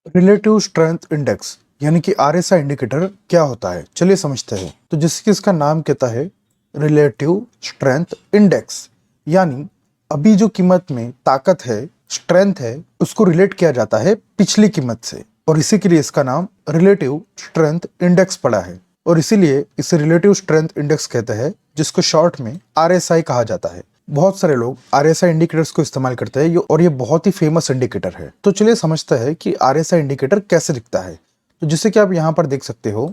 Relative strength index यानी कि RSI indicator क्या होता है, चलिए समझते हैं। तो जैसे कि इसका नाम कहता है रिलेटिव स्ट्रेंथ इंडेक्स, यानी अभी जो कीमत में ताकत है, स्ट्रेंथ है, उसको रिलेट किया जाता है पिछली कीमत से, और इसी के लिए इसका नाम रिलेटिव स्ट्रेंथ इंडेक्स पड़ा है। और इसीलिए इसे रिलेटिव स्ट्रेंथ इंडेक्स कहते हैं, जिसको शॉर्ट में आरएसआई कहा जाता है। बहुत सारे लोग आरएसआई इंडिकेटर्स को इस्तेमाल करते हैं और ये बहुत ही फेमस इंडिकेटर है। तो चलिए समझते हैं कि आरएसआई इंडिकेटर कैसे दिखता है। तो जैसे कि आप यहाँ पर देख सकते हो,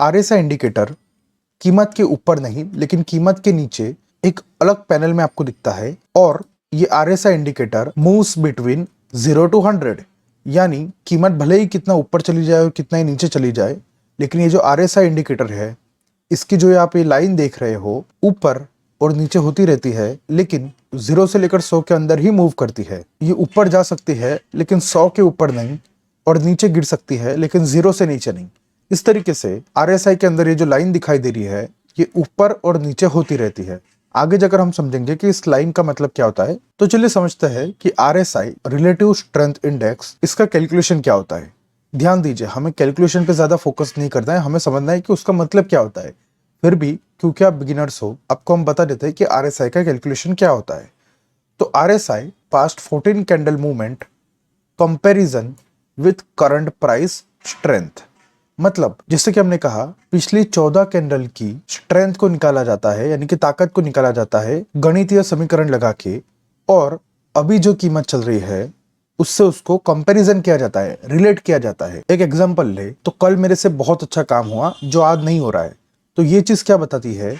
आरएसआई इंडिकेटर कीमत के ऊपर नहीं लेकिन कीमत के नीचे एक अलग पैनल में आपको दिखता है, और ये RSI indicator moves between 0 to 100, यानी कीमत भले ही कितना ऊपर चली जाए और कितना ही नीचे चली जाए, लेकिन ये जो आरएसआई इंडिकेटर है, इसकी जो आप ये लाइन देख रहे हो, ऊपर और नीचे होती रहती है, लेकिन 0 से लेकर 100 के अंदर ही मूव करती है। ये ऊपर जा सकती है लेकिन 100 के ऊपर नहीं, और नीचे गिर सकती है लेकिन 0 से नीचे नहीं। इस तरीके से आरएसआई के अंदर ये जो लाइन दिखाई दे रही है, ये ऊपर और नीचे होती रहती है। आगे जाकर हम समझेंगे कि इस लाइन का मतलब क्या होता है। तो चलिए समझते हैं कि आरएसआई रिलेटिव स्ट्रेंथ इंडेक्स, इसका कैलकुलेशन क्या होता है। ध्यान दीजिए, हमें कैलकुलेशन पे ज्यादा फोकस नहीं करना है, हमें समझना है कि उसका मतलब क्या होता है। फिर भी क्योंकि आप बिगिनर्स हो, आपको हम बता देते हैं कि आरएसआई का कैलकुलेशन क्या होता है। तो RSI past 14 candle movement comparison with current price strength, मतलब जैसे कि हमने कहा, पिछली 14 कैंडल की स्ट्रेंथ को निकाला जाता है, यानी कि ताकत को निकाला जाता है गणितीय समीकरण लगा के, और अभी जो कीमत चल रही है उससे उसको कंपैरिजन किया जाता है, रिलेट किया जाता है। एक एग्जांपल ले तो कल मेरे से बहुत अच्छा काम हुआ जो आज नहीं हो रहा है, तो ये चीज क्या बताती है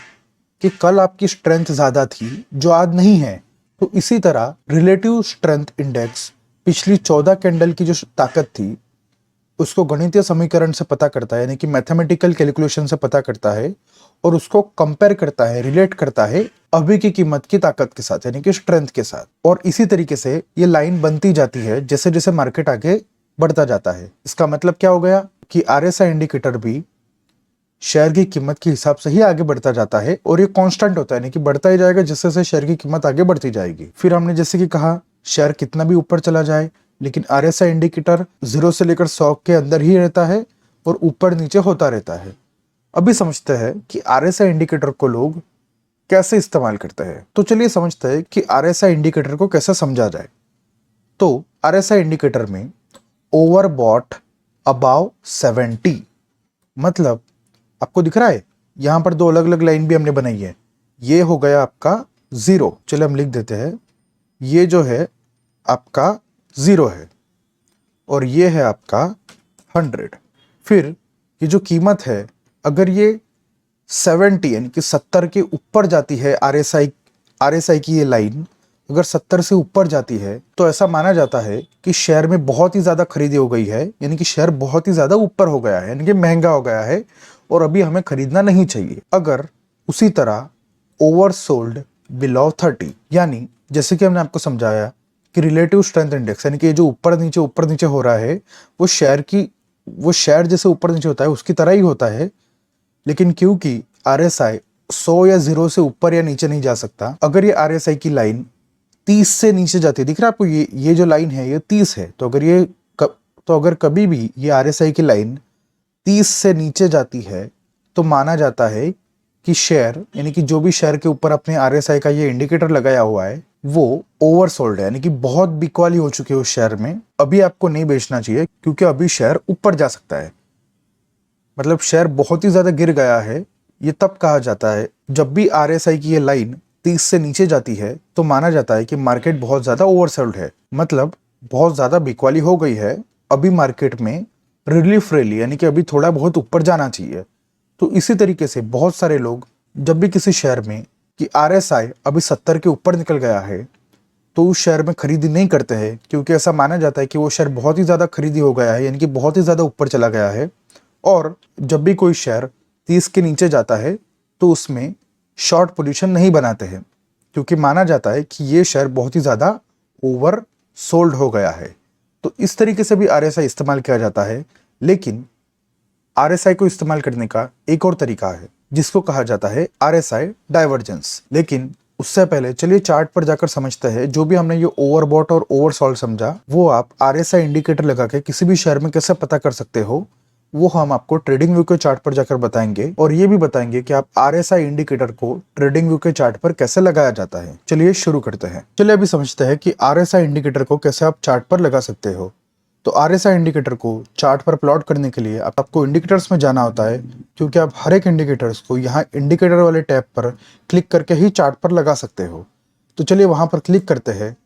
कि कल आपकी स्ट्रेंथ ज्यादा थी जो आज नहीं है। तो इसी तरह रिलेटिव स्ट्रेंथ इंडेक्स पिछली 14 कैंडल की जो ताकत थी उसको गणितीय समीकरण से पता करता है, यानी कि मैथमेटिकल कैलकुलेशन से पता करता है, और उसको कंपेयर करता है, रिलेट करता है अभी की कीमत की ताकत के साथ, यानी कि स्ट्रेंथ के साथ। और इसी तरीके से ये लाइन बनती जाती है जैसे जैसे मार्केट आगे बढ़ता जाता है। इसका मतलब क्या हो गया कि आरएसआई इंडिकेटर भी शेयर की कीमत के हिसाब से ही आगे बढ़ता जाता है, और ये कांस्टेंट होता है, यानी कि बढ़ता ही जाएगा जैसे जैसे शेयर की कीमत आगे बढ़ती जाएगी। फिर हमने जैसे कि कहा, शेयर कितना भी ऊपर चला जाए लेकिन आरएसआई इंडिकेटर 0 से लेकर 100 के अंदर ही रहता है और ऊपर नीचे होता रहता है। अभी समझते हैं कि आरएसआई इंडिकेटर को लोग कैसे इस्तेमाल करते हैं। तो चलिए समझते हैं कि आरएसआई इंडिकेटर को कैसे समझा जाए। तो आरएसआई इंडिकेटर में ओवरबॉट अबाव 70, मतलब आपको दिख रहा है यहां पर दो अलग अलग लाइन भी हमने बनाई है। ये हो गया आपका 0, चलिए हम लिख देते हैं, ये जो है आपका 0 है, और ये है आपका 100। फिर ये जो कीमत है, अगर ये 70 यानी कि 70 के ऊपर जाती है, आरएसआई की ये लाइन अगर 70 से ऊपर जाती है, तो ऐसा माना जाता है कि शेयर में बहुत ही ज्यादा खरीदी हो गई है, यानी कि शेयर बहुत ही ज्यादा ऊपर हो गया है, यानी कि महंगा हो गया है और अभी हमें खरीदना नहीं चाहिए। अगर उसी तरह ओवरसोल्ड बिलो 30, यानी जैसे कि हमने आपको समझाया कि रिलेटिव स्ट्रेंथ इंडेक्स, यानी कि जो ऊपर नीचे हो रहा है, वो शेयर जैसे ऊपर नीचे होता है उसकी तरह ही होता है, लेकिन क्योंकि आरएसआई 100 या 0 से ऊपर या नीचे नहीं जा सकता, अगर ये आरएसआई की लाइन 30 से नीचे जाती है, दिख रहा है आपको, ये जो लाइन है ये 30 है, तो अगर कभी भी ये आरएसआई की लाइन 30 से नीचे जाती है, तो माना जाता है कि शेयर, यानी कि जो भी शेयर के ऊपर अपने आरएसआई का ये इंडिकेटर लगाया हुआ है, वो ओवरसोल्ड है, यानी कि बहुत बिकवाली हो चुकी है उस शेयर में, अभी आपको नहीं बेचना चाहिए क्योंकि अभी शेयर ऊपर जा सकता है। मतलब शेयर बहुत ही ज्यादा गिर गया है। ये तब कहा जाता है जब भी आरएसआई की ये लाइन 30 से नीचे जाती है, तो माना जाता है कि मार्केट बहुत ज्यादा ओवरसोल्ड है, मतलब बहुत ज्यादा बिकवाली हो गई है, अभी मार्केट में रिलीफ रैली, यानी कि अभी थोड़ा बहुत ऊपर जाना चाहिए। तो इसी तरीके से बहुत सारे लोग जब भी किसी शेयर में कि आरएसआई अभी 70 के ऊपर निकल गया है, तो उस शेयर में खरीदी नहीं करते हैं, क्योंकि ऐसा माना जाता है कि वो शेयर बहुत ही ज्यादा खरीदी हो गया है, यानी कि बहुत ही ज्यादा ऊपर चला गया है। और जब भी कोई शेयर 30 के नीचे जाता है, तो उसमें शॉर्ट पोजीशन नहीं बनाते हैं, क्योंकि माना जाता है कि ये शेयर बहुत ही ज्यादा ओवर सोल्ड हो गया है। तो इस तरीके से भी आरएसआई इस्तेमाल किया जाता है, लेकिन आरएसआई को इस्तेमाल करने का एक और तरीका है जिसको कहा जाता है आरएसआई डाइवर्जेंस। लेकिन उससे पहले चलिए चार्ट पर जाकर समझते हैं जो भी हमने ये ओवरबॉट और ओवरसोल्ड समझा वो आप आरएसआई इंडिकेटर लगा के किसी भी शेयर में कैसे पता कर सकते हो, वो हम आपको ट्रेडिंग व्यू के चार्ट पर जाकर बताएंगे और ये भी बताएंगे कि आप आरएसआई इंडिकेटर को ट्रेडिंग व्यू के चार्ट पर कैसे लगाया जाता है। चलिए शुरू करते हैं। चलिए अभी समझते हैं कि आरएसआई इंडिकेटर को कैसे आप चार्ट पर लगा सकते हो। तो आरएसआई इंडिकेटर को चार्ट पर प्लॉट करने के लिए आपको इंडिकेटर्स में जाना होता है, क्योंकि आप हर एक इंडिकेटर्स को यहाँ इंडिकेटर वाले टैब पर क्लिक करके ही चार्ट पर लगा सकते हो। तो चलिए वहां पर क्लिक करते हैं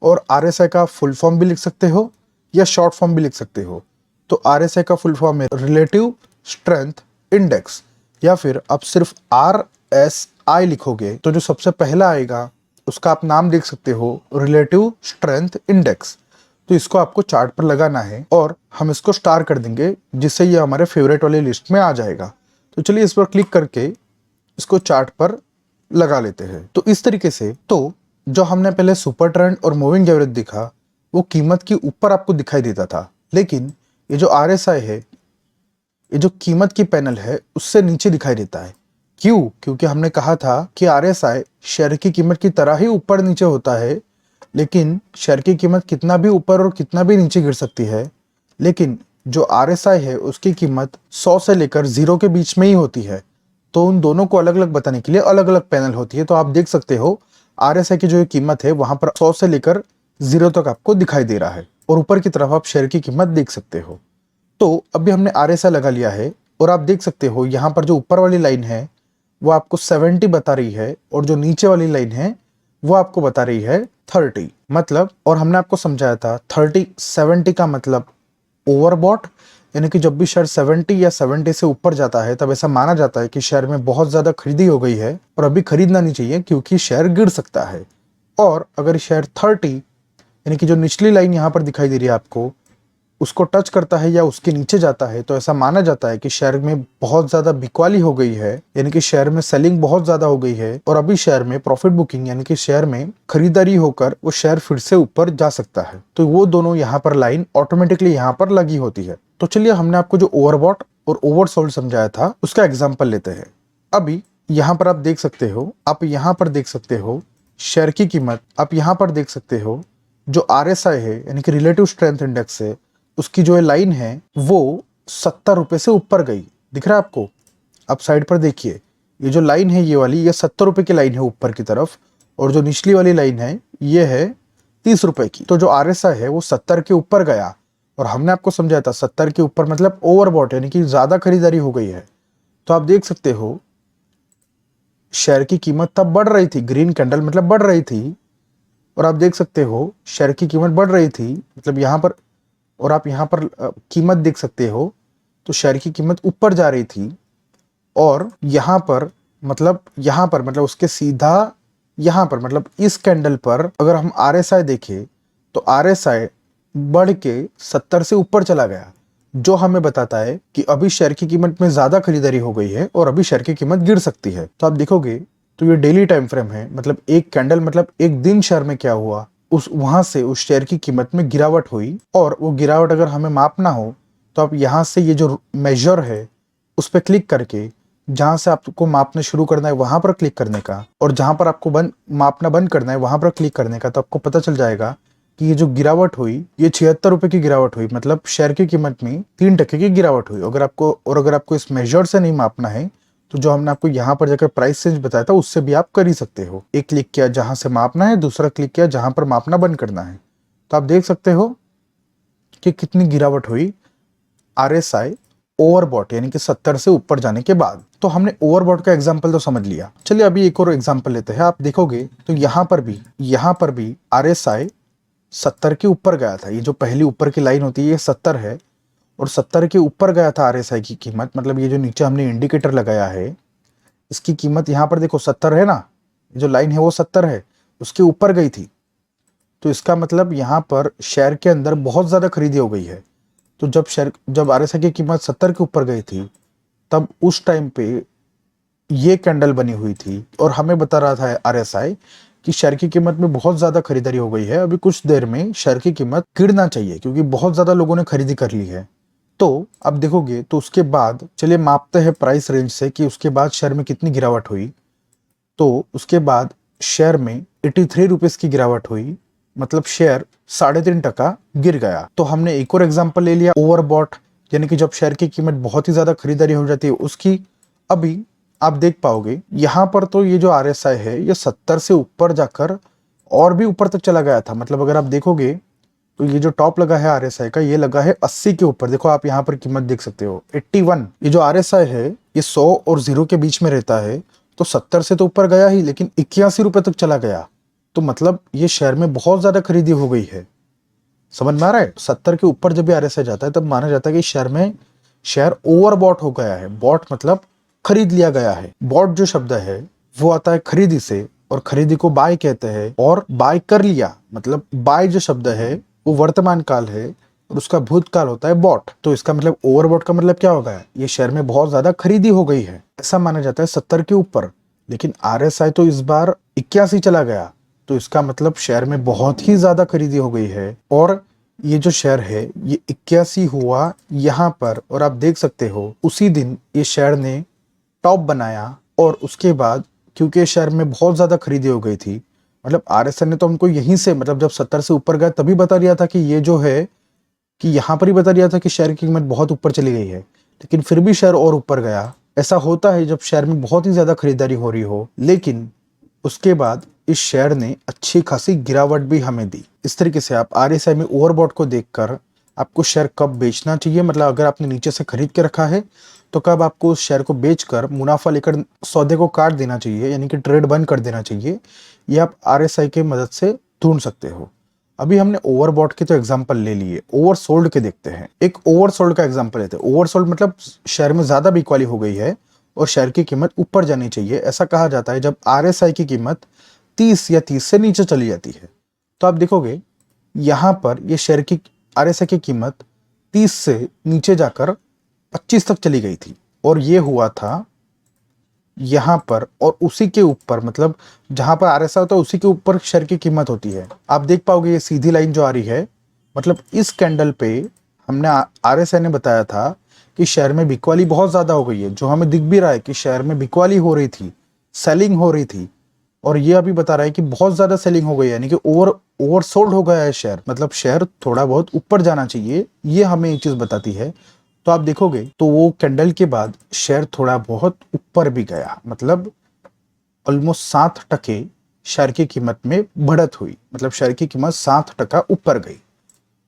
और आरएसआई का फुल फॉर्म भी लिख सकते हो या शॉर्ट फॉर्म भी लिख सकते हो। तो आरएसआई का फुल फॉर्म है रिलेटिव स्ट्रेंथ इंडेक्स, या फिर आप सिर्फ RSI लिखोगे तो जो सबसे पहला आएगा उसका आप नाम देख सकते हो, रिलेटिव स्ट्रेंथ इंडेक्स। तो इसको आपको चार्ट पर लगाना है और हम इसको स्टार कर देंगे जिससे ये हमारे फेवरेट वाली लिस्ट में आ जाएगा। तो चलिए इस पर क्लिक करके इसको चार्ट पर लगा लेते हैं। तो इस तरीके से तो जो हमने पहले सुपर ट्रेंड और मूविंग एवरेज दिखा वो कीमत के ऊपर आपको दिखाई देता था, लेकिन ये जो RSI है, ये जो कीमत की पैनल है उससे नीचे दिखाई देता है। क्यों? क्योंकि हमने कहा था कि RSI शेयर की कीमत की तरह ही ऊपर नीचे होता है, लेकिन शेयर की कीमत कितना भी ऊपर और कितना भी नीचे गिर सकती है, लेकिन जो RSI है उसकी कीमत 100 से लेकर 0 के बीच में ही होती है। तो उन दोनों को अलग अलग बताने के लिए अलग अलग पैनल होती है। तो आप देख सकते हो RSI की जो कीमत है वहां पर 100 से लेकर 0 तक आपको दिखाई दे रहा है और ऊपर की तरफ आप शेयर की कीमत देख सकते हो। तो अभी हमने RSI लगा लिया है और आप देख सकते हो यहाँ पर जो ऊपर वाली लाइन है वो आपको 70 बता रही है और जो नीचे वाली लाइन है वो आपको बता रही है 30। मतलब, और हमने आपको समझाया था 30-70 का मतलब ओवरबॉट, यानी कि जब भी शेयर 70 या 70 से ऊपर जाता है तब ऐसा माना जाता है कि शेयर में बहुत ज्यादा खरीदी हो गई है और अभी खरीदना नहीं चाहिए क्योंकि शेयर गिर सकता है। और अगर शेयर 30 यानी कि जो निचली लाइन यहाँ पर दिखाई दे रही है आपको, उसको टच करता है या उसके नीचे जाता है तो ऐसा माना जाता है कि शेयर में बहुत ज्यादा बिकवाली हो गई है, यानी कि शेयर में सेलिंग बहुत ज्यादा हो गई है और अभी शेयर में प्रॉफिट बुकिंग यानी कि शेयर में खरीदारी होकर वो शेयर फिर से ऊपर जा सकता है। तो वो दोनों यहाँ पर लाइन ऑटोमेटिकली यहाँ पर लगी होती है। तो चलिए हमने आपको जो ओवरबॉट और ओवरसोल्ड समझाया था उसका एग्जाम्पल लेते हैं। अभी यहाँ पर आप देख सकते हो, आप यहाँ पर देख सकते हो शेयर की कीमत, आप यहाँ पर देख सकते हो जो RSI है यानी कि रिलेटिव स्ट्रेंथ इंडेक्स है, उसकी जो लाइन है वो 70 रुपए से ऊपर गई। दिख रहा है आपको? आप साइड पर देखिए, ये जो लाइन है ये वाली, ये 70 रुपए की लाइन है ऊपर की तरफ, और जो निचली वाली लाइन है ये है 30 रुपए की। तो जो RSI है वो 70 के ऊपर गया और हमने आपको समझाया था 70 के ऊपर मतलब ओवरबॉट यानी कि ज्यादा खरीदारी हो गई है। तो आप देख सकते हो शेयर की कीमत तब बढ़ रही थी, ग्रीन कैंडल मतलब बढ़ रही थी, और आप देख सकते हो शेयर की कीमत बढ़ रही थी मतलब यहाँ पर, और आप यहाँ पर कीमत देख सकते हो तो शेयर की कीमत ऊपर जा रही थी, और यहाँ पर मतलब उसके सीधा यहाँ पर मतलब इस कैंडल पर अगर हम RSI देखें तो RSI बढ़ के 70 से ऊपर चला गया, जो हमें बताता है कि अभी शेयर की कीमत में ज्यादा खरीदारी हो गई है और अभी शेयर की कीमत गिर सकती है। तो आप देखोगे तो ये डेली टाइम फ्रेम है, मतलब एक कैंडल मतलब एक दिन शेयर में क्या हुआ, उस वहां से उस शेयर की कीमत में गिरावट हुई, और वो गिरावट अगर हमें मापना हो तो आप यहाँ से ये जो मेजर है उस पर क्लिक करके जहां से आपको मापना शुरू करना है वहां पर क्लिक करने का, और जहां पर आपको मापना बंद करना है वहां पर क्लिक करने का, तो आपको पता चल जाएगा कि ये जो गिरावट हुई ये 76 रुपए की गिरावट हुई, मतलब शेयर की कीमत में 3% की गिरावट हुई। अगर आपको इस मेजर से नहीं मापना है तो जो हमने आपको यहाँ पर जाकर प्राइस रेंज बताया था उससे भी आप कर ही सकते हो। एक क्लिक किया जहां से मापना है, दूसरा क्लिक किया जहां पर मापना बंद करना है, तो आप देख सकते हो कि कितनी गिरावट हुई RSI ओवरबॉट यानी कि 70 से ऊपर जाने के बाद। तो हमने ओवरबॉट का एग्जांपल तो समझ लिया। चलिए अभी एक और एग्जांपल लेते हैं। आप देखोगे तो यहाँ पर भी RSI 70 के ऊपर गया था। ये जो पहली ऊपर की लाइन होती है ये 70 है और 70 के ऊपर गया था RSI की कीमत, मतलब ये जो नीचे हमने इंडिकेटर लगाया है इसकी कीमत यहाँ पर देखो 70 है ना, जो लाइन है वो 70 है, उसके ऊपर गई थी। तो इसका मतलब यहाँ पर शेयर के अंदर बहुत ज्यादा खरीदी हो गई है। तो जब RSI की कीमत 70 के ऊपर गई थी तब उस टाइम पे ये कैंडल बनी हुई थी और हमें बता रहा था RSI कि शेयर की कीमत में बहुत ज्यादा खरीदारी हो गई है, अभी कुछ देर में शेयर की कीमत गिरना चाहिए क्योंकि बहुत ज्यादा लोगों ने खरीदी कर ली है। तो अब देखोगे तो उसके बाद चलिए मापते हैं प्राइस रेंज से कि उसके बाद शेयर में कितनी गिरावट हुई। तो उसके बाद शेयर में 83 रुपीस की गिरावट हुई, मतलब शेयर 3.5% गिर गया। तो हमने एक और एग्जांपल ले लिया ओवरबॉट, यानी कि जब शेयर की कीमत बहुत ही ज्यादा खरीदारी हो जाती है उसकी। अभी आप देख पाओगे यहाँ पर तो ये जो RSI है ये 70 से ऊपर जाकर और भी ऊपर तक चला गया था। मतलब अगर आप देखोगे तो ये जो टॉप लगा है RSI का ये लगा है 80 के ऊपर। देखो आप यहाँ पर कीमत देख सकते हो 81। ये जो RSI है ये 100 और 0 के बीच में रहता है, तो 70 से तो ऊपर गया ही, लेकिन 81 रुपए तक चला गया। तो मतलब ये शेयर में बहुत ज्यादा खरीदी हो गई है। समझ में आ रहा है? 70 के ऊपर जब भी RSI जाता है तब माना जाता है कि शेयर ओवरबॉट हो गया है। बॉट मतलब खरीद लिया गया है। बॉट जो शब्द है वो आता है खरीदी से, और खरीदी को बाय कहते हैं। और बाय कर लिया मतलब बाय जो शब्द है वो वर्तमान काल है और उसका भूतकाल होता है बॉट। तो इसका मतलब ओवरबॉट का मतलब क्या होगा? ये शेयर में बहुत ज्यादा खरीदी हो गई है, ऐसा माना जाता है 70 के ऊपर। लेकिन RSI तो इस बार 81 चला गया, तो इसका मतलब शेयर में बहुत ही ज्यादा खरीदी हो गई है। और ये जो शेयर है ये 81 हुआ यहाँ पर, और आप देख सकते हो उसी दिन ये शेयर ने टॉप बनाया। और उसके बाद क्योंकि शेयर में बहुत ज्यादा खरीदी हो गई थी, मतलब RSI ने तो हमको यहीं से, मतलब जब 70 से ऊपर गया तभी बता दिया था कि ये जो है कि यहाँ पर ही बता दिया था कि शेयर की कीमत बहुत ऊपर चली गई है, लेकिन फिर भी शेयर और ऊपर गया। ऐसा होता है जब शेयर में बहुत ही ज्यादा खरीदारी हो रही हो। लेकिन उसके बाद इस शेयर ने अच्छी खासी गिरावट भी हमें दी। इस तरीके से आप RSI में ओवरबॉट को देखकर आपको शेयर कब बेचना चाहिए, मतलब अगर आपने नीचे से खरीद के रखा है तो कब आपको उस शेयर को बेचकर मुनाफा लेकर सौदे को काट देना चाहिए, यानी कि ट्रेड बंद कर देना चाहिए। ये आप RSI की मदद से ढूंढ सकते हो। अभी हमने ओवरबॉट के तो एग्जांपल ले लिए, ओवरसोल्ड के देखते हैं। एक ओवरसोल्ड का एग्जांपल लेते हैं। ओवरसोल्ड मतलब शेयर में ज्यादा बिकवाली हो गई है और शेयर की कीमत ऊपर जानी चाहिए। ऐसा कहा जाता है जब RSI की कीमत 30 या 30 से नीचे चली जाती है। तो आप देखोगे यहां पर ये शेयर की RSI की कीमत 30 से नीचे जाकर 25 तक चली गई थी, और ये हुआ था यहां पर। और उसी के ऊपर, मतलब जहां पर RSI होता है उसी के ऊपर शेयर की कीमत होती है। आप देख पाओगे ये सीधी लाइन जो आ रही है, मतलब इस कैंडल पे हमने RSI ने बताया था कि शेयर में बिकवाली बहुत ज्यादा हो गई है, जो हमें दिख भी रहा है कि शेयर में बिकवाली हो रही थी, सेलिंग हो रही थी। और ये अभी बता रहा है कि बहुत ज्यादा सेलिंग हो गई है, यानी कि ओवरसोल्ड हो गया है शेयर, मतलब शेयर थोड़ा बहुत ऊपर जाना चाहिए, ये हमें एक चीज बताती है। तो आप देखोगे तो वो कैंडल के बाद शेयर थोड़ा बहुत ऊपर भी गया, मतलब ऑलमोस्ट 7% शेयर की कीमत में बढ़त हुई, मतलब शेयर की कीमत 7% ऊपर गई।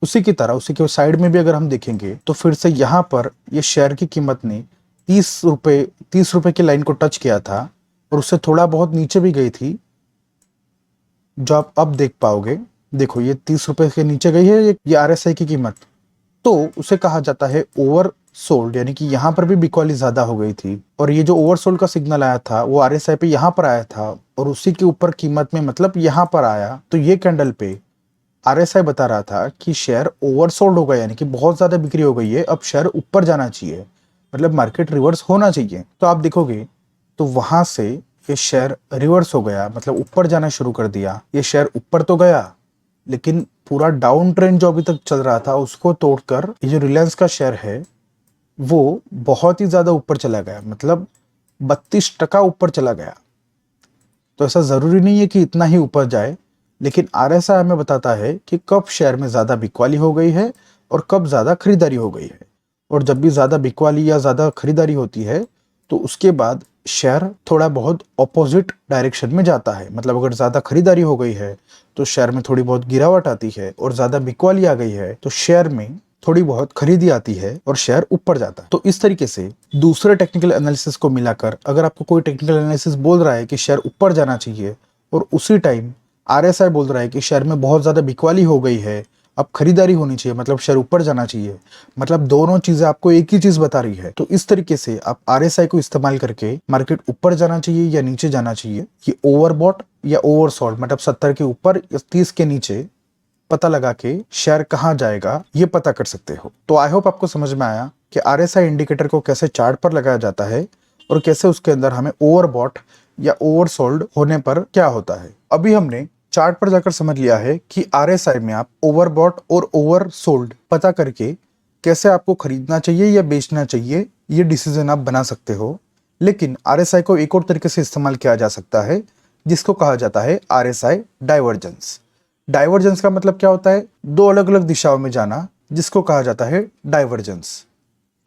उसी की तरह उसी के साइड में भी अगर हम देखेंगे तो फिर से यहाँ पर ये शेयर की कीमत ने 30 रुपए की लाइन को टच किया था, और उससे थोड़ा बहुत नीचे भी गई थी, जो आप अब देख पाओगे। देखो ये 30 रुपए के नीचे गई है ये RSI की कीमत। तो उसे कहा जाता है ओवर सोल्ड, यानी कि यहाँ पर भी बिकवाली ज्यादा हो गई थी। और ये जो ओवरसोल्ड का सिग्नल आया था वो RSI पे यहाँ पर आया था, और उसी के ऊपर कीमत में मतलब यहाँ पर आया। तो ये कैंडल पे RSI बता रहा था कि शेयर ओवरसोल्ड हो गया, यानी कि बहुत ज्यादा बिक्री हो गई है, अब शेयर ऊपर जाना चाहिए, मतलब मार्केट रिवर्स होना चाहिए। तो आप देखोगे तो वहां से ये शेयर रिवर्स हो गया, मतलब ऊपर जाना शुरू कर दिया। ये शेयर ऊपर तो गया, लेकिन पूरा डाउन ट्रेंड जो अभी तक चल रहा था उसको तोड़कर ये जो रिलायंस का शेयर है वो बहुत ही ज्यादा ऊपर चला गया, मतलब 32% ऊपर चला गया। तो ऐसा जरूरी नहीं है कि इतना ही ऊपर जाए, लेकिन RSI हमें बताता है कि कब शेयर में ज्यादा बिकवाली हो गई है और कब ज्यादा खरीदारी हो गई है। और जब भी ज्यादा बिकवाली या ज्यादा खरीदारी होती है तो उसके बाद शेयर थोड़ा बहुत ऑपोजिट डायरेक्शन में जाता है। मतलब अगर ज्यादा खरीदारी हो गई है तो शेयर में थोड़ी बहुत गिरावट आती है, और ज्यादा बिकवाली आ गई है तो शेयर में थोड़ी बहुत खरीदी आती है और शेयर ऊपर जाता है। तो इस तरीके से दूसरे टेक्निकल एनालिसिस को मिलाकर अगर आपको कोई टेक्निकल एनालिसिस बोल रहा है कि शेयर ऊपर जाना चाहिए, और उसी टाइम RSI बोल रहा है कि शेयर में बहुत ज्यादा बिकवाली हो गई है, अब खरीदारी होनी चाहिए, मतलब शेयर ऊपर जाना चाहिए, मतलब दोनों चीजें आपको एक ही चीज बता रही है। तो इस तरीके से आप RSI को इस्तेमाल करके मार्केट ऊपर जाना चाहिए या नीचे जाना चाहिए, ये ओवरबॉट या ओवरसोल्ड, मतलब 70 के ऊपर या 30 के नीचे पता लगा के शेयर कहाँ जाएगा ये पता कर सकते हो। तो आई होप आपको समझ में आया कि RSI इंडिकेटर को कैसे चार्ट पर लगाया जाता है और कैसे उसके अंदर हमें ओवरबॉट या ओवरसोल्ड होने पर क्या होता है। अभी हमने चार्ट पर जाकर समझ लिया है कि RSI में आप ओवरबॉट और ओवरसोल्ड पता करके कैसे आपको खरीदना चाहिए या बेचना चाहिए ये डिसीजन आप बना सकते हो। लेकिन RSI को एक और तरीके से इस्तेमाल किया जा सकता है जिसको कहा जाता है RSI डाइवर्जेंस। डाइवर्जेंस का मतलब क्या होता है? दो अलग अलग दिशाओं में जाना, जिसको कहा जाता है डाइवर्जेंस।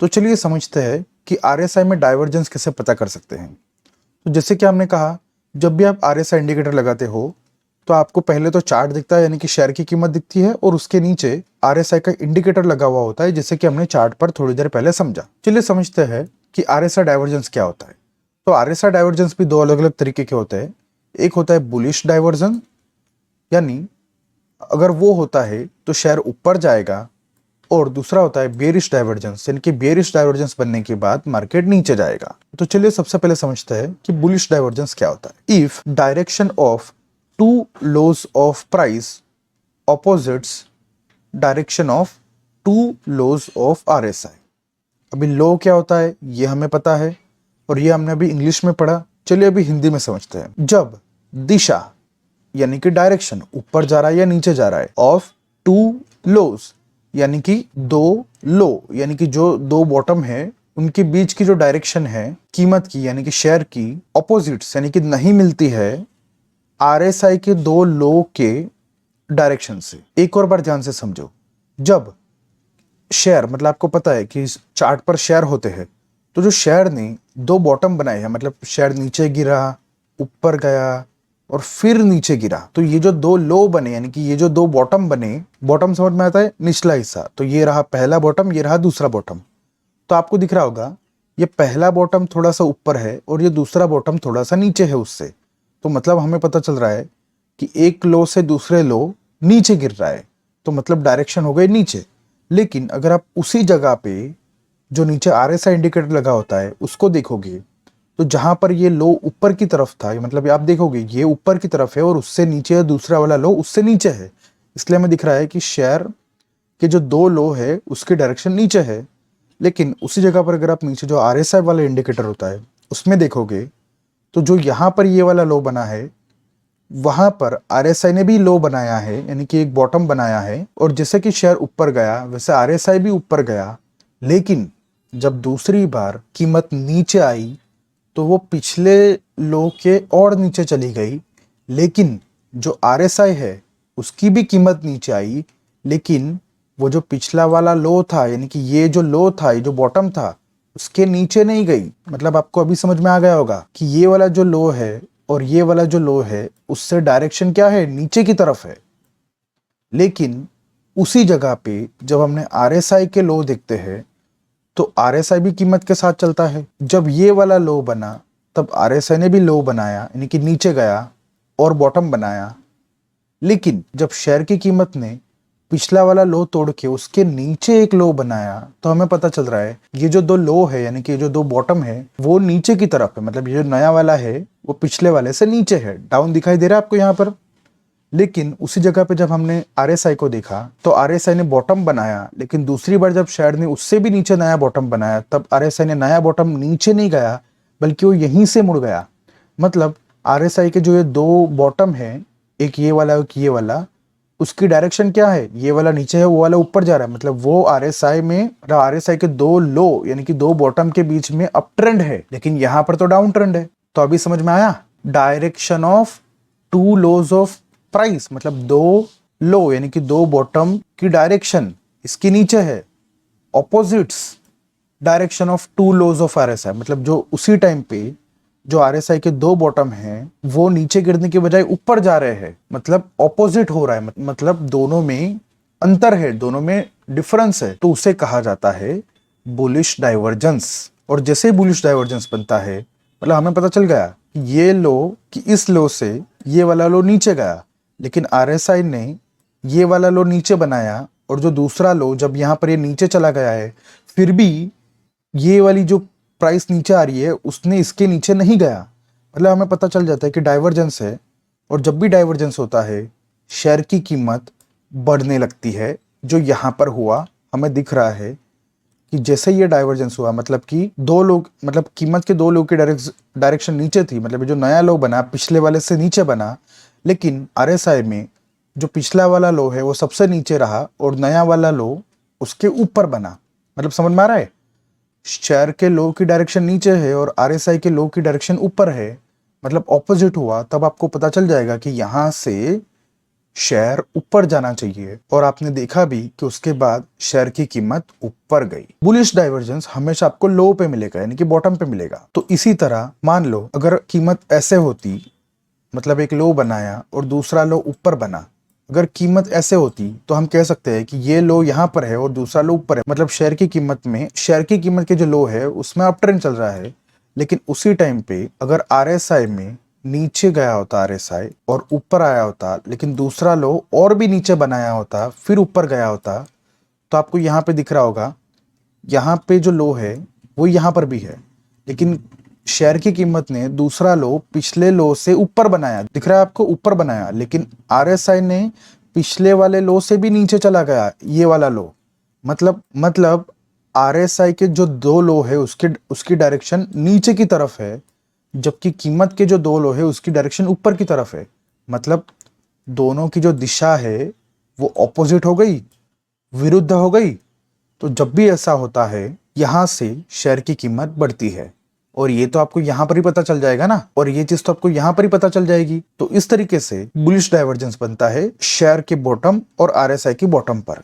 तो चलिए समझते हैं कि RSI में डाइवर्जेंस कैसे पता कर सकते हैं। तो जैसे कि हमने कहा, जब भी आप RSI इंडिकेटर लगाते हो तो आपको पहले तो चार्ट दिखता है, यानी कि शेयर की कीमत दिखती है, और उसके नीचे RSI का इंडिकेटर लगा हुआ होता है, जैसे कि हमने चार्ट पर थोड़ी देर पहले समझा। चलिए समझते हैं कि RSI डाइवर्जेंस क्या होता है। तो RSI डाइवर्जेंस भी दो अलग अलग तरीके के होते हैं। एक होता है बुलिश डाइवर्जन, यानी अगर वो होता है तो शेयर ऊपर जाएगा, और दूसरा होता है बेयरिश डाइवर्जेंस, यानी कि बेयरिश डाइवर्जेंस बनने के बाद मार्केट नीचे जाएगा। तो चलिए सबसे पहले समझते हैं कि बुलिश डाइवर्जेंस क्या होता है। If direction of two lows of price opposites direction of two lows of RSI। अभी लो क्या होता है ये हमें पता है, और ये हमने अभी इंग्लिश में पढ़ा। चलिए अभी हिंदी में समझते हैं। जब दिशा यानी कि डायरेक्शन ऊपर जा रहा है या नीचे जा रहा है, ऑफ टू लोज यानी कि दो लो, यानी कि जो दो बॉटम है उनके बीच की जो डायरेक्शन है कीमत की, यानी कि शेयर की, ऑपोजिट्स यानी कि नहीं मिलती है RSI के दो लो के डायरेक्शन से। एक और बार ध्यान से समझो। जब शेयर, मतलब आपको पता है कि इस चार्ट पर शेयर होते हैं, तो जो शेयर ने दो बॉटम बनाए हैं, मतलब शेयर नीचे गिरा, ऊपर गया और फिर नीचे गिरा, तो ये जो दो लो बने, यानी कि ये जो दो बॉटम बने, बॉटम समझ में आता है निचला हिस्सा, तो ये रहा पहला बॉटम, ये रहा दूसरा बॉटम। तो आपको दिख रहा होगा ये पहला बॉटम थोड़ा सा ऊपर है और ये दूसरा बॉटम थोड़ा सा नीचे है उससे। तो मतलब हमें पता चल रहा है कि एक लो से दूसरे लो नीचे गिर रहा है, तो मतलब डायरेक्शन हो गई नीचे। लेकिन अगर आप उसी जगह पे जो नीचे RSI इंडिकेटर लगा होता है उसको देखोगे, तो जहां पर ये लो ऊपर की तरफ था, मतलब आप देखोगे ये ऊपर की तरफ है और उससे नीचे दूसरा वाला लो उससे नीचे है, इसलिए हमें दिख रहा है कि शेयर के जो दो लो है उसकी डायरेक्शन नीचे है। लेकिन उसी जगह पर अगर आप नीचे जो RSI वाला इंडिकेटर होता है उसमें देखोगे, तो जो यहाँ पर ये वाला लो बना है वहां पर RSI ने भी लो बनाया है, यानी कि एक बॉटम बनाया है, और जैसे कि शेयर ऊपर गया वैसे RSI भी ऊपर गया। लेकिन जब दूसरी बार कीमत नीचे आई तो वो पिछले लो के और नीचे चली गई, लेकिन जो RSI है उसकी भी कीमत नीचे आई, लेकिन वो जो पिछला वाला लो था, यानी कि ये जो लो था, ये जो बॉटम था, उसके नीचे नहीं गई। मतलब आपको अभी समझ में आ गया होगा कि ये वाला जो लो है और ये वाला जो लो है उससे डायरेक्शन क्या है, नीचे की तरफ है। लेकिन उसी जगह पे जब हमने RSI के लो देखते हैं तो RSI भी कीमत के साथ चलता है। जब ये वाला लो बना तब RSI ने भी लो बनाया, यानी कि नीचे गया और बॉटम बनाया। लेकिन जब शेयर की कीमत ने पिछला वाला लो तोड़ के उसके नीचे एक लो बनाया, तो हमें पता चल रहा है ये जो दो लो है, यानी कि ये जो दो बॉटम है वो नीचे की तरफ है। मतलब ये जो नया वाला है वो पिछले वाले से नीचे है, डाउन दिखाई दे रहा है आपको यहाँ पर। लेकिन उसी जगह पे जब हमने RSI को देखा तो RSI ने बॉटम बनाया, लेकिन दूसरी बार जब शेयर ने उससे भी नीचे नया बॉटम बनाया तब RSI ने नया बॉटम नीचे नहीं गया बल्कि वो यहीं से मुड़ गया। मतलब RSI के जो ये दो बॉटम है, एक ये वाला एक ये वाला, उसकी डायरेक्शन क्या है, ये वाला नीचे है वो वाला ऊपर जा रहा है। मतलब वो RSI में RSI के दो लो यानी कि दो बॉटम के बीच में अप ट्रेंड है, लेकिन यहाँ पर तो डाउन ट्रेंड है। तो अभी समझ में आया, direction of two lows of price, मतलब दो लो यानी कि दो बॉटम की डायरेक्शन इसकी नीचे है, opposites direction of two lows of RSI। मतलब जो उसी टाइम पे जो RSI के दो बॉटम हैं वो नीचे गिरने के बजाय ऊपर जा रहे हैं, मतलब ऑपोजिट हो रहा है, मतलब दोनों में अंतर है, दोनों में डिफरेंस है, तो उसे कहा जाता है बुलिश डाइवर्जेंस। और जैसे ही बुलिश डाइवर्जेंस बनता है, मतलब हमें पता चल गया कि ये लो कि इस लो से ये वाला लो नीचे गया, लेकिन RSI ने ये वाला लो नीचे बनाया, और जो दूसरा लो जब यहाँ पर ये नीचे चला गया है फिर भी ये वाली जो प्राइस नीचे आ रही है उसने इसके नीचे नहीं गया। मतलब हमें पता चल जाता है कि डाइवर्जेंस है, और जब भी डाइवर्जेंस होता है शेयर की कीमत बढ़ने लगती है। जो यहाँ पर हुआ हमें दिख रहा है कि जैसे ये डाइवर्जेंस हुआ, मतलब कि दो लोग, मतलब कीमत के दो लोग की डायरेक्शन नीचे थी, मतलब जो नया लो बना पिछले वाले से नीचे बना, लेकिन RSI में जो पिछला वाला लो है वो सबसे नीचे रहा और नया वाला लो उसके ऊपर बना। मतलब समझ में आ रहा है, शेयर के लो की डायरेक्शन नीचे है और RSI के लो की डायरेक्शन ऊपर है, मतलब ऑपोजिट हुआ, तब आपको पता चल जाएगा कि यहां से शेयर ऊपर जाना चाहिए, और आपने देखा भी कि उसके बाद शेयर की कीमत ऊपर गई। बुलिश डाइवर्जेंस हमेशा आपको लो पे मिलेगा, यानी कि बॉटम पे मिलेगा। तो इसी तरह मान लो अगर कीमत ऐसे होती, मतलब एक लो बनाया और दूसरा लो ऊपर बना, अगर कीमत ऐसे होती तो हम कह सकते हैं कि ये लो यहाँ पर है और दूसरा लो ऊपर है, मतलब शेयर की कीमत में, शेयर की कीमत के जो लो है उसमें अप ट्रेंड चल रहा है। लेकिन उसी टाइम पे अगर आरएसआई में नीचे गया होता आरएसआई और ऊपर आया होता, लेकिन दूसरा लो और भी नीचे बनाया होता फिर ऊपर गया होता, तो आपको यहाँ पे दिख रहा होगा, यहाँ पे जो लो है वो यहाँ पर भी है, लेकिन शेयर की कीमत ने दूसरा लो पिछले लो से ऊपर बनाया, दिख रहा है आपको, ऊपर बनाया, लेकिन आरएसआई ने पिछले वाले लो से भी नीचे चला गया, ये वाला लो। मतलब आरएसआई के जो दो लो है उसकी डायरेक्शन नीचे की तरफ है, जबकि कीमत के जो दो लो है उसकी डायरेक्शन ऊपर की तरफ है। मतलब दोनों की जो दिशा है वो ऑपोजिट हो गई, विरुद्ध हो गई। तो जब भी ऐसा होता है यहां से शेयर की कीमत बढ़ती है, और ये तो आपको यहां पर ही पता चल जाएगा ना, और ये चीज तो आपको यहां पर ही पता चल जाएगी। तो इस तरीके से बुलिश डाइवर्जेंस बनता है शेयर के बॉटम और आरएसआई की बॉटम पर।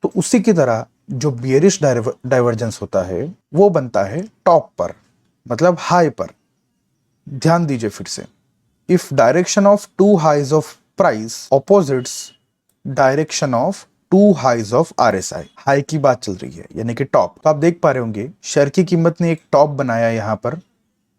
तो उसी की तरह जो बियरिश डाइवर्जेंस होता है वो बनता है टॉप पर, मतलब हाई पर। ध्यान दीजिए फिर से, if direction of two highs of price opposites direction of two highs of RSI, high की बात चल रही है यानी कि टॉप। तो आप देख पा रहे होंगे शेयर की कीमत ने एक टॉप बनाया यहाँ पर,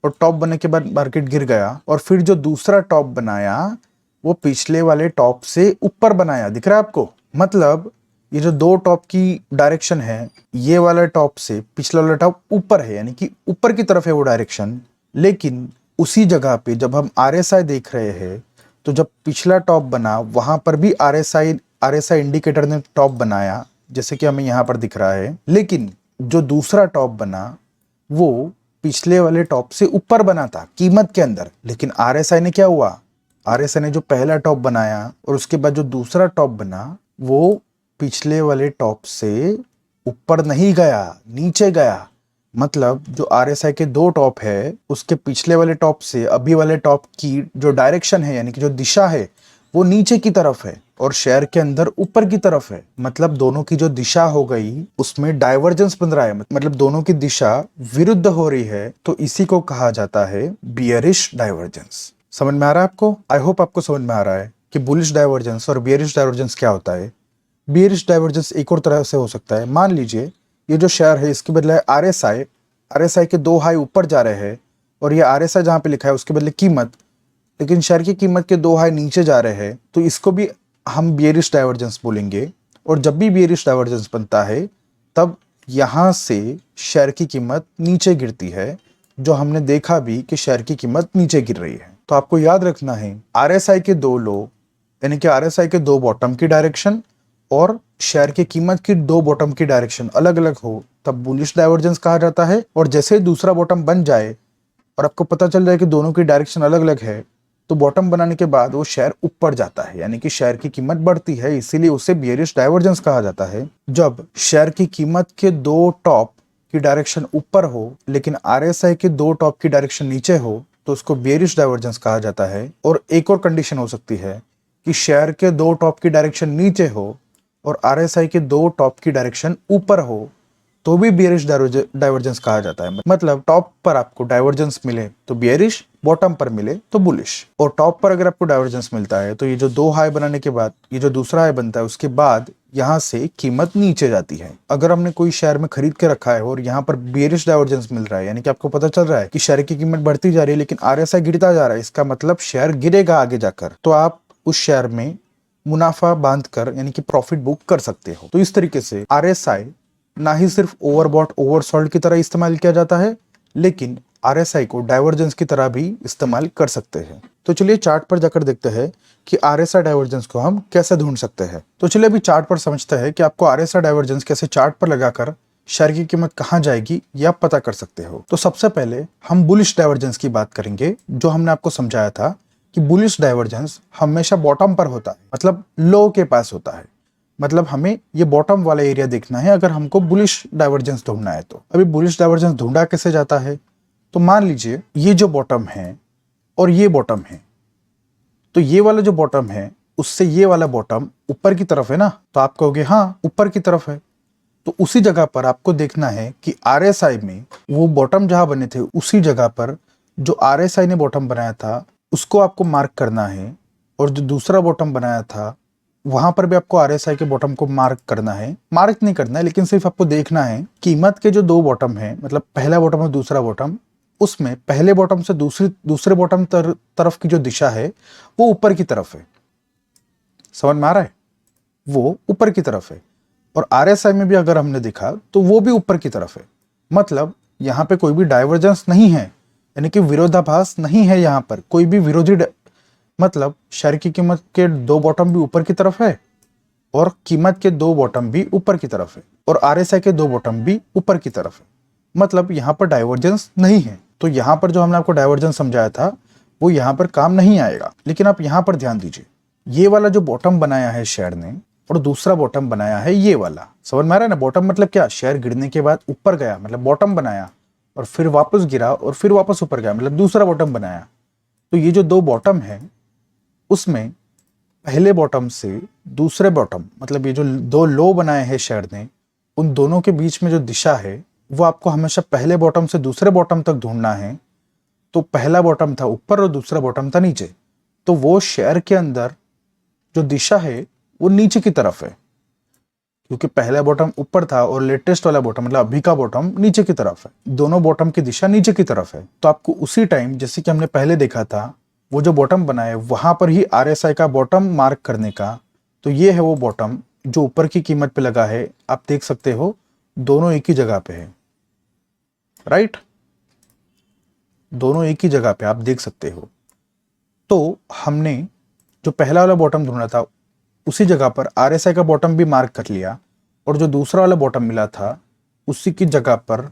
और टॉप बनने के बाद मार्केट गिर गया, और फिर जो दूसरा टॉप बनाया वो पिछले वाले टॉप से ऊपर बनाया, दिख रहा है आपको। मतलब ये जो दो टॉप की डायरेक्शन है, ये वाला टॉप से पिछला वाला टॉप ऊपर है, यानी कि ऊपर की तरफ है वो डायरेक्शन। लेकिन उसी जगह पे जब हम आरएसआई देख रहे हैं, तो जब पिछला टॉप बना वहां पर भी आरएसआई इंडिकेटर ने टॉप बनाया, जैसे कि हमें यहाँ पर दिख रहा है। लेकिन जो दूसरा टॉप बना वो पिछले वाले टॉप से ऊपर बना था कीमत के अंदर। लेकिन आरएसआई ने क्या हुआ, आरएसआई ने जो पहला टॉप बनाया और उसके बाद जो दूसरा टॉप बना वो पिछले वाले टॉप से ऊपर नहीं गया, नीचे गया। मतलब जो आरएसआई के दो टॉप है उसके पिछले वाले टॉप से अभी वाले टॉप की जो डायरेक्शन है, यानी कि जो दिशा है, वो नीचे की तरफ है और शेयर के अंदर ऊपर की तरफ है। मतलब दोनों की जो दिशा हो गई उसमें डाइवर्जेंस बन रहा है, मतलब दोनों की दिशा विरुद्ध हो रही है। तो इसी को कहा जाता है बियरिश डाइवर्जेंस। समझ में आ रहा है आपको? आई होप आपको समझ में आ रहा है कि बुलिश डाइवर्जेंस और बियरिश डाइवर्जेंस क्या होता है। बियरिश डाइवर्जेंस एक और तरह से हो सकता है। मान लीजिए ये जो शेयर है इसके बदले आरएसआई, आरएसआई के दो हाई ऊपर जा रहे हैं, और ये आरएसआई जहां पे लिखा है उसके बदले कीमत, लेकिन शेयर की कीमत के दो हाई नीचे जा रहे हैं, तो इसको भी हम बियरिश डाइवर्जेंस बोलेंगे। और जब भी बियरिश डाइवर्जेंस बनता है तब यहां से शेयर की कीमत नीचे गिरती है, जो हमने देखा भी कि शेयर की कीमत नीचे गिर रही है। तो आपको याद रखना है आरएसआई के दो लो, यानी कि आरएसआई के दो बॉटम की डायरेक्शन और शेयर की कीमत की दो बॉटम की डायरेक्शन अलग अलग हो तब बुलिश डाइवर्जेंस कहा जाता है। और जैसे ही दूसरा बॉटम बन जाए और आपको पता चल जाए कि दोनों की डायरेक्शन अलग अलग है, तो बॉटम बनाने के बाद वो शेयर ऊपर जाता है, यानी कि शेयर की कीमत बढ़ती है, इसीलिए उसे बियरिश डाइवर्जेंस कहा जाता है। जब शेयर की कीमत के दो टॉप की डायरेक्शन ऊपर हो लेकिन आरएसआई के दो टॉप की डायरेक्शन नीचे हो, तो उसको बियरिश डाइवर्जेंस कहा जाता है। और एक और कंडीशन हो सकती है कि शेयर के दो टॉप की डायरेक्शन नीचे हो और आरएसआई के दो टॉप की डायरेक्शन ऊपर हो, तो भी बियरिश डाइवर्जेंस कहा जाता है। मतलब टॉप पर आपको डाइवर्जेंस मिले तो बियरिश, बॉटम पर मिले तो बुलिश। और टॉप पर अगर आपको डाइवर्जेंस मिलता है तो ये जो दो हाई बनाने के बाद ये जो दूसरा हाई बनता है उसके बाद यहाँ से कीमत नीचे जाती है। अगर हमने कोई शेयर में खरीद के रखा है और यहाँ पर बियरिश डाइवर्जेंस मिल रहा है, यानी कि आपको पता चल रहा है कि शेयर की कीमत बढ़ती जा रही है लेकिन आरएसआई गिरता जा रहा है, इसका मतलब शेयर गिरेगा आगे जाकर, तो आप उस शेयर में मुनाफा बांधकर यानी कि प्रॉफिट बुक कर सकते हो। तो इस तरीके से आरएसआई ना ही सिर्फ ओवरबॉट ओवरसोल्ड की तरह इस्तेमाल किया जाता है, लेकिन आरएसआई को डाइवर्जेंस की तरह भी इस्तेमाल कर सकते हैं। तो चलिए चार्ट पर जाकर देखते हैं कि आरएसआई डाइवर्जेंस को हम कैसे ढूंढ सकते हैं। तो चलिए अभी चार्ट पर समझते हैं कि आपको आरएसआई डाइवर्जेंस कैसे चार्ट पर लगाकर शेयर की कीमत कहां जाएगी ये आप पता कर सकते हो। तो सबसे पहले हम बुलिश डाइवर्जेंस की बात करेंगे, जो हमने आपको समझाया था कि बुलिश डाइवर्जेंस हमेशा बॉटम पर होता है, मतलब लो के पास होता है। मतलब हमें ये बॉटम वाला एरिया देखना है अगर हमको बुलिश डाइवर्जेंस ढूंढना है। तो अभी बुलिश डाइवर्जेंस ढूंढा कैसे जाता है, तो मान लीजिए ये जो बॉटम है और ये बॉटम है, तो ये वाला जो बॉटम है उससे ये वाला बॉटम ऊपर की तरफ है ना, तो आप कहोगे हाँ ऊपर की तरफ है। तो उसी जगह पर आपको देखना है कि आरएसआई में वो बॉटम जहां बने थे उसी जगह पर जो आरएसआई ने बॉटम बनाया था उसको आपको मार्क करना है, और जो दूसरा बॉटम बनाया था वहां पर भी आपको आरएसआई के बॉटम को मार्क करना है। मार्क नहीं करना है लेकिन सिर्फ आपको देखना है कीमत के जो दो बॉटम है, मतलब पहला बॉटम और दूसरा बॉटम, उसमें पहले बॉटम से दूसरे बॉटम तरफ की जो दिशा है वो ऊपर की तरफ है। समझ में आ रहा है? वो ऊपर की तरफ है। और आरएसआई में भी अगर हमने देखा तो वो भी ऊपर की तरफ है। मतलब यहाँ पे कोई भी डाइवर्जेंस नहीं है, यानी कि विरोधाभास नहीं है। यहाँ पर कोई भी मतलब शेयर की कीमत के दो बॉटम भी ऊपर की तरफ है और कीमत के दो बॉटम भी ऊपर की तरफ है और आरएसआई के दो बॉटम भी ऊपर की तरफ है। मतलब यहाँ पर डाइवर्जेंस नहीं है। तो यहाँ पर जो हमने आपको डाइवर्जेंस समझाया था वो यहाँ पर काम नहीं आएगा। लेकिन आप यहाँ पर ध्यान दीजिए, ये वाला जो बॉटम बनाया है शेयर ने और दूसरा बॉटम बनाया है ये वाला। समझ में आ रहा है ना? बॉटम मतलब क्या? शेयर गिरने के बाद ऊपर गया मतलब बॉटम बनाया, और फिर वापस गिरा और फिर वापस ऊपर गया मतलब दूसरा बॉटम बनाया। तो ये जो दो बॉटम है उसमें पहले बॉटम से दूसरे बॉटम, मतलब ये जो दो लो बनाए हैं शेयर ने, उन दोनों के बीच में जो दिशा है वो आपको हमेशा पहले बॉटम से दूसरे बॉटम तक ढूंढना है। तो पहला बॉटम था ऊपर और दूसरा बॉटम था नीचे, तो वो शेयर के अंदर जो दिशा है वो नीचे की तरफ है, क्योंकि पहला बॉटम ऊपर था और लेटेस्ट वाला बॉटम मतलब अभी का बॉटम नीचे की तरफ है। दोनों बॉटम की दिशा नीचे की तरफ है। तो आपको उसी टाइम, जैसे कि हमने पहले देखा था, वो जो बॉटम बना है वहां पर ही आरएसआई का बॉटम मार्क करने का। तो ये है वो बॉटम जो ऊपर की कीमत पे लगा है। आप देख सकते हो दोनों एक ही जगह पे है, राइट? दोनों एक ही जगह पे आप देख सकते हो। तो हमने जो पहला वाला बॉटम ढूंढा था उसी जगह पर आरएसआई का बॉटम भी मार्क कर लिया, और जो दूसरा वाला बॉटम मिला था उसी की जगह पर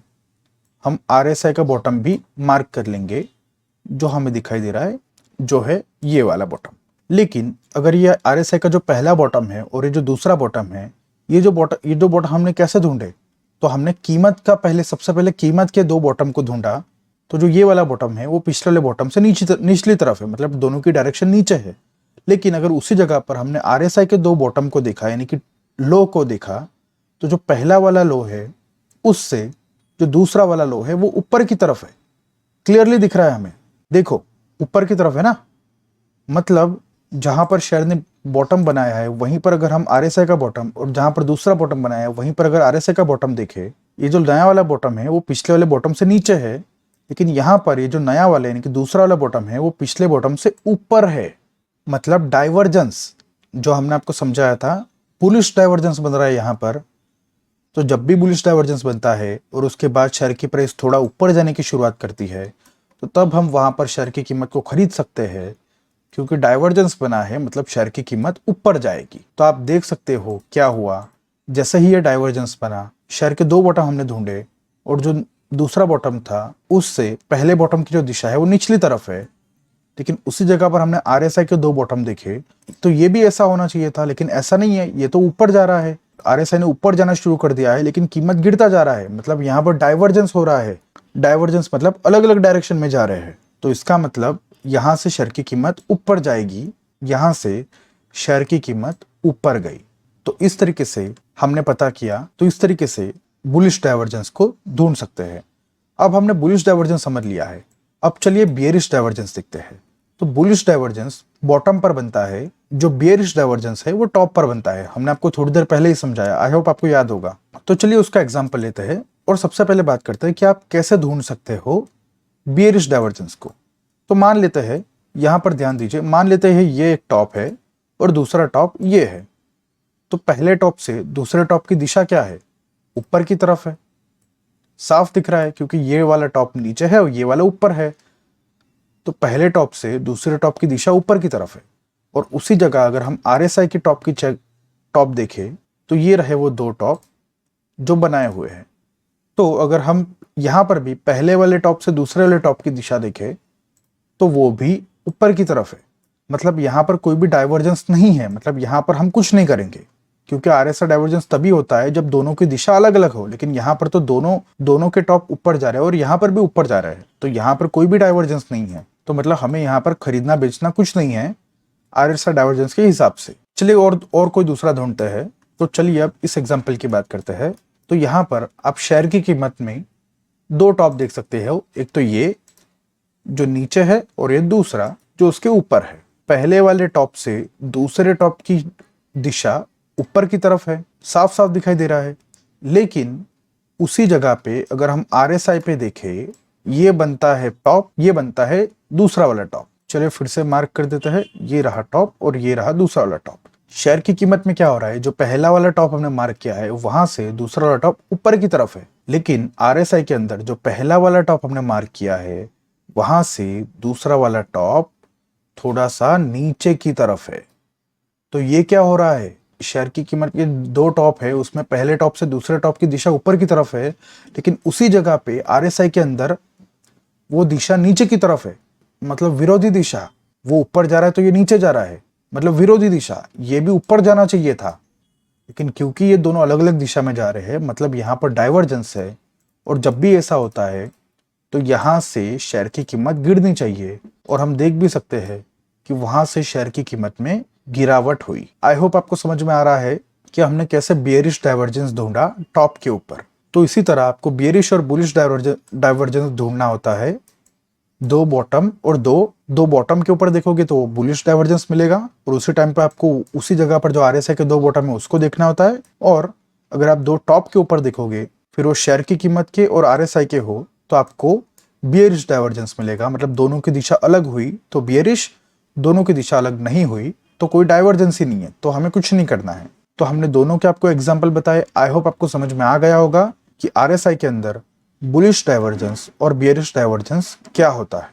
हम आरएसआई का बॉटम भी मार्क कर लेंगे, जो हमें दिखाई दे रहा है जो है ये वाला बॉटम। लेकिन अगर ये आरएसआई का जो पहला बॉटम है और ये जो दूसरा बॉटम है, ये दो बॉटम हमने कैसे ढूंढे? तो हमने कीमत का सबसे पहले कीमत के दो बॉटम को ढूंढा। तो जो ये वाला बॉटम है वो पिछले वाले बॉटम से निचली तरफ है, मतलब दोनों की डायरेक्शन नीचे है। लेकिन अगर उसी जगह पर हमने आरएसआई के दो बॉटम को देखा, यानी कि लो को देखा, तो जो पहला वाला लो है उससे जो दूसरा वाला लो है वो ऊपर की तरफ है। क्लियरली दिख रहा है हमें, देखो ऊपर की तरफ है ना। मतलब जहां पर शेयर ने बॉटम बनाया है वहीं पर अगर हम आरएसआई का बॉटम, और जहां पर दूसरा बॉटम बनाया है वहीं पर अगर आरएसआई का बॉटम देखे, ये जो नया वाला बॉटम है वो पिछले वाले बॉटम से नीचे है, लेकिन यहाँ पर ये जो नया वाला यानी कि दूसरा वाला बॉटम है वो पिछले बॉटम से ऊपर है। मतलब डाइवर्जेंस जो हमने आपको समझाया था, बुलिश डाइवर्जेंस बन रहा है यहाँ पर। तो जब भी बुलिश डाइवर्जेंस बनता है और उसके बाद शेयर की प्राइस थोड़ा ऊपर जाने की शुरुआत करती है, तो तब हम वहां पर शेयर की कीमत को खरीद सकते हैं, क्योंकि डाइवर्जेंस बना है मतलब शेयर की कीमत ऊपर जाएगी। तो आप देख सकते हो क्या हुआ, जैसे ही ये डाइवर्जेंस बना, शेयर के दो बॉटम हमने ढूंढे और जो दूसरा बॉटम था उससे पहले बॉटम की जो दिशा है वो निचली तरफ है, लेकिन उसी जगह पर हमने आरएसआई के दो बॉटम देखे। तो ये भी ऐसा होना चाहिए था, लेकिन ऐसा नहीं है, ये तो ऊपर जा रहा है। आरएसआई ने ऊपर जाना शुरू कर दिया है लेकिन कीमत गिरता जा रहा है, मतलब यहाँ पर डाइवर्जेंस हो रहा है। डाइवर्जेंस मतलब अलग अलग डायरेक्शन में जा रहे हैं। तो इसका मतलब यहां से शेयर की कीमत ऊपर जाएगी, यहां से शेयर की कीमत ऊपर गई। तो इस तरीके से हमने पता किया, तो इस तरीके से बुलिश डाइवर्जेंस को ढूंढ सकते हैं। अब हमने बुलिश डाइवर्जेंस समझ लिया है, अब चलिए बियरिश डाइवर्जेंस देखते हैं। तो बुलिश डाइवर्जेंस बॉटम पर बनता है, जो बियरिश डाइवर्जेंस है वो टॉप पर बनता है। हमने आपको थोड़ी देर पहले ही समझाया, आई होप आपको याद होगा। तो चलिए उसका एग्जांपल लेते हैं और सबसे पहले बात करते हैं कि आप कैसे ढूंढ सकते हो बियरिश डाइवर्जेंस को। तो मान लेते हैं, यहां पर ध्यान दीजिए, मान लेते हैं ये एक टॉप है और दूसरा टॉप ये है। तो पहले टॉप से दूसरे टॉप की दिशा क्या है? ऊपर की तरफ है। साफ दिख रहा है क्योंकि ये वाला टॉप नीचे है और ये वाला ऊपर है। तो पहले टॉप से दूसरे टॉप की दिशा ऊपर की तरफ है। और उसी जगह अगर हम आरएसआई की टॉप देखें तो ये रहे वो दो टॉप जो बनाए हुए हैं। तो अगर हम यहां पर भी पहले वाले टॉप से दूसरे वाले टॉप की दिशा देखें तो वो भी ऊपर की तरफ है। मतलब यहां पर कोई भी डाइवर्जेंस नहीं है, मतलब यहां पर हम कुछ नहीं करेंगे, क्योंकि आरएसआई डाइवर्जेंस तभी होता है जब दोनों की दिशा अलग अलग हो। लेकिन यहाँ पर तो दोनों के टॉप ऊपर जा रहे हैं और यहाँ पर भी ऊपर जा रहे हैं, तो यहाँ पर कोई भी डाइवर्जेंस नहीं है। तो मतलब हमें यहाँ पर खरीदना बेचना कुछ नहीं है RSI डाइवर्जेंस के हिसाब से। चलिए और कोई दूसरा ढूंढते हैं। तो चलिए अब इस एग्जाम्पल की बात करते हैं। तो यहाँ पर आप शेयर की कीमत में दो टॉप देख सकते हो, एक तो ये जो नीचे है और ये दूसरा जो उसके ऊपर है। पहले वाले टॉप से दूसरे टॉप की दिशा ऊपर की तरफ है, साफ साफ दिखाई दे रहा है। लेकिन उसी जगह पे अगर हम RSI पे देखें, ये बनता है टॉप, ये बनता है दूसरा वाला टॉप। चलिए फिर से मार्क कर देते हैं, ये रहा टॉप और ये रहा दूसरा वाला टॉप। शेयर की कीमत में क्या हो रहा है, जो पहला वाला टॉप हमने मार्क किया है वहां से दूसरा वाला टॉप ऊपर की तरफ है, लेकिन RSI के अंदर जो पहला वाला टॉप हमने मार्क किया है वहां से दूसरा वाला टॉप थोड़ा सा नीचे की तरफ है। तो ये क्या हो रहा है, शेयर की कीमत के दो टॉप है, उसमें पहले टॉप से दूसरे टॉप की दिशा ऊपर की तरफ है, लेकिन उसी जगह पे RSI के अंदर वो दिशा नीचे की तरफ है, मतलब विरोधी दिशा। वो ऊपर जा रहा है तो ये नीचे जा रहा है, मतलब विरोधी दिशा। ये भी ऊपर जाना चाहिए था, लेकिन क्योंकि ये दोनों अलग अलग दिशा में जा रहे हैं, मतलब यहाँ पर डाइवर्जेंस है। और जब भी ऐसा होता है तो यहाँ से शेयर की कीमत गिरनी चाहिए, और हम देख भी सकते हैं कि वहां से शेयर की कीमत में गिरावट हुई। आई होप आपको समझ में आ रहा है कि हमने कैसे बियरिश डाइवर्जेंस ढूंढा टॉप के ऊपर। तो इसी तरह आपको बियरिश और बुलिश डाइवर्जेंस ढूंढना होता है। दो बॉटम और दो बॉटम के ऊपर देखोगे तो बुलिश डाइवर्जेंस मिलेगा, और उसी टाइम पे आपको उसी जगह पर जो RSI के दो बॉटम है उसको देखना होता है। और अगर आप दो टॉप के ऊपर देखोगे, फिर वो शेयर की कीमत के और RSI के हो, तो आपको बियरिश डाइवर्जेंस मिलेगा, मतलब दोनों की दिशा अलग हुई तो बियरिश, दोनों की दिशा अलग नहीं हुई तो कोई डाइवर्जेंस ही नहीं है, तो हमें कुछ नहीं करना है। तो हमने दोनों के आपको एग्जाम्पल बताए। आई होप आपको समझ में आ गया होगा कि RSI के अंदर बुलिश डाइवर्जेंस और बियरिश डाइवर्जेंस क्या होता है।